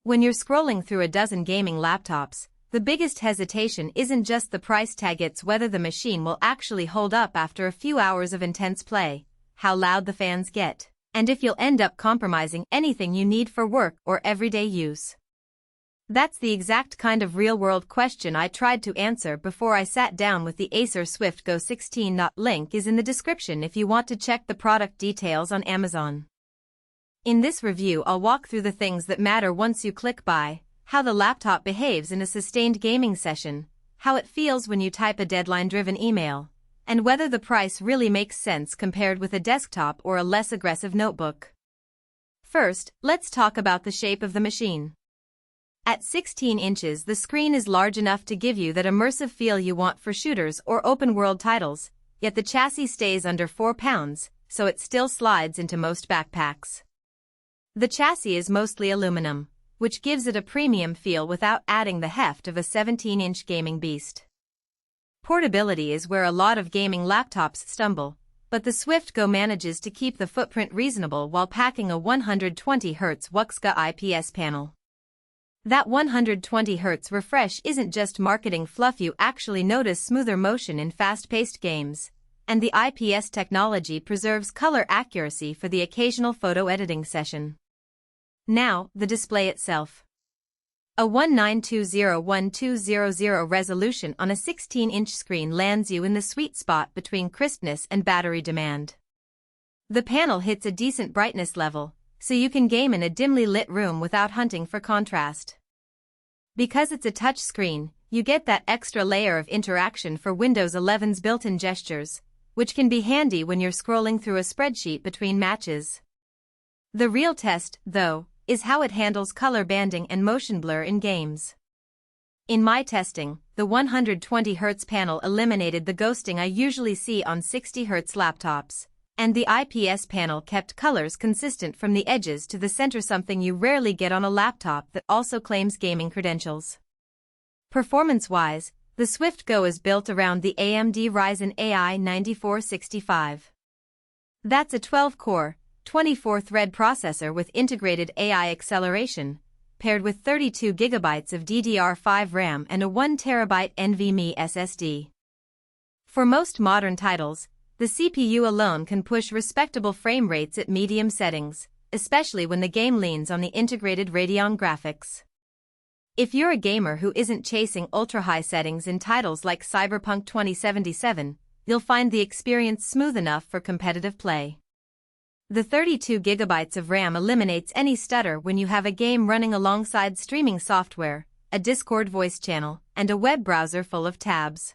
When you're scrolling through a dozen gaming laptops, the biggest hesitation isn't just the price tag, it's whether the machine will actually hold up after a few hours of intense play, how loud the fans get, and if you'll end up compromising anything you need for work or everyday use. That's the exact kind of real-world question I tried to answer before I sat down with the Acer Swift Go 16. Link is in the description if you want to check the product details on Amazon. In this review, I'll walk through the things that matter once you click buy, how the laptop behaves in a sustained gaming session, how it feels when you type a deadline-driven email, and whether the price really makes sense compared with a desktop or a less aggressive notebook. First, let's talk about the shape of the machine. At 16 inches, the screen is large enough to give you that immersive feel you want for shooters or open-world titles, yet the chassis stays under 4 pounds, so it still slides into most backpacks. The chassis is mostly aluminum, which gives it a premium feel without adding the heft of a 17-inch gaming beast. Portability is where a lot of gaming laptops stumble, but the Swift Go manages to keep the footprint reasonable while packing a 120Hz WUXGA IPS panel. That 120Hz refresh isn't just marketing fluff, you actually notice smoother motion in fast-paced games, and the IPS technology preserves color accuracy for the occasional photo editing session. Now, the display itself. A 1920x1200 resolution on a 16-inch screen lands you in the sweet spot between crispness and battery demand. The panel hits a decent brightness level, so you can game in a dimly lit room without hunting for contrast. Because it's a touch screen, you get that extra layer of interaction for Windows 11's built-in gestures, which can be handy when you're scrolling through a spreadsheet between matches. The real test, though, is how it handles color banding and motion blur in games. In my testing, the 120Hz panel eliminated the ghosting I usually see on 60Hz laptops, and the IPS panel kept colors consistent from the edges to the center, something you rarely get on a laptop that also claims gaming credentials. Performance-wise, the Swift Go is built around the AMD Ryzen AI 9465. That's a 12-core, 24-thread processor with integrated AI acceleration, paired with 32 GB of DDR5 RAM and a 1 TB NVMe SSD. For most modern titles, the CPU alone can push respectable frame rates at medium settings, especially when the game leans on the integrated Radeon graphics. If you're a gamer who isn't chasing ultra-high settings in titles like Cyberpunk 2077, you'll find the experience smooth enough for competitive play. The 32 GB of RAM eliminates any stutter when you have a game running alongside streaming software, a Discord voice channel, and a web browser full of tabs.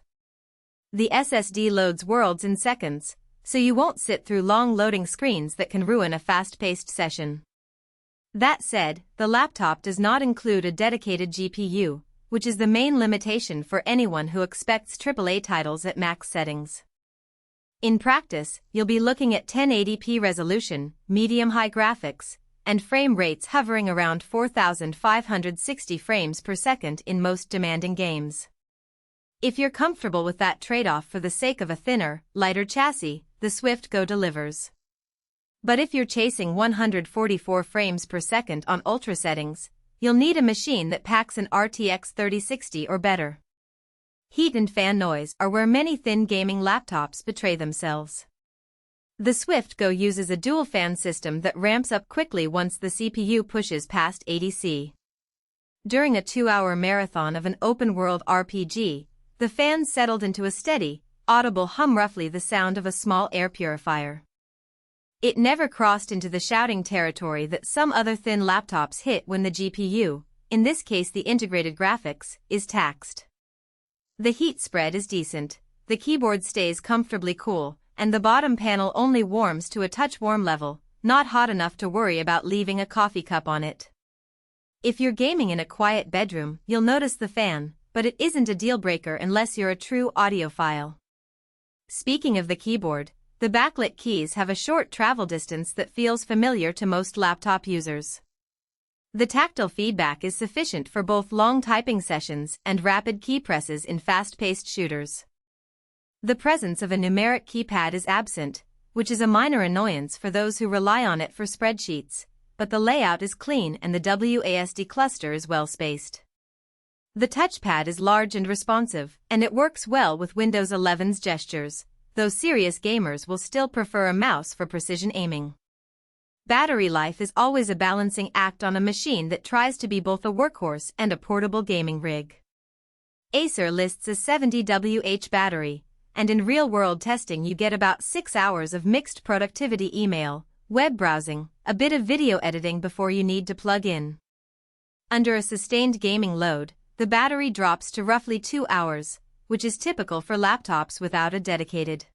The SSD loads worlds in seconds, so you won't sit through long loading screens that can ruin a fast-paced session. That said, the laptop does not include a dedicated GPU, which is the main limitation for anyone who expects AAA titles at max settings. In practice, you'll be looking at 1080p resolution, medium-high graphics, and frame rates hovering around 4,560 frames per second in most demanding games. If you're comfortable with that trade-off for the sake of a thinner, lighter chassis, the Swift Go delivers. But if you're chasing 144 frames per second on ultra settings, you'll need a machine that packs an RTX 3060 or better. Heat and fan noise are where many thin gaming laptops betray themselves. The Swift Go uses a dual fan system that ramps up quickly once the CPU pushes past 80°C. During a 2-hour marathon of an open-world RPG, the fans settled into a steady, audible hum, roughly the sound of a small air purifier. It never crossed into the shouting territory that some other thin laptops hit when the GPU, in this case the integrated graphics, is taxed. The heat spread is decent, the keyboard stays comfortably cool, and the bottom panel only warms to a touch warm level, not hot enough to worry about leaving a coffee cup on it. If you're gaming in a quiet bedroom, you'll notice the fan, but it isn't a deal-breaker unless you're a true audiophile. Speaking of the keyboard, the backlit keys have a short travel distance that feels familiar to most laptop users. The tactile feedback is sufficient for both long typing sessions and rapid key presses in fast-paced shooters. The presence of a numeric keypad is absent, which is a minor annoyance for those who rely on it for spreadsheets, but the layout is clean and the WASD cluster is well spaced. The touchpad is large and responsive, and it works well with Windows 11's gestures, though serious gamers will still prefer a mouse for precision aiming. Battery life is always a balancing act on a machine that tries to be both a workhorse and a portable gaming rig. Acer lists a 70 Wh battery, and in real-world testing you get about 6 hours of mixed productivity email, web browsing, a bit of video editing before you need to plug in. Under a sustained gaming load, the battery drops to roughly 2 hours, which is typical for laptops without a dedicated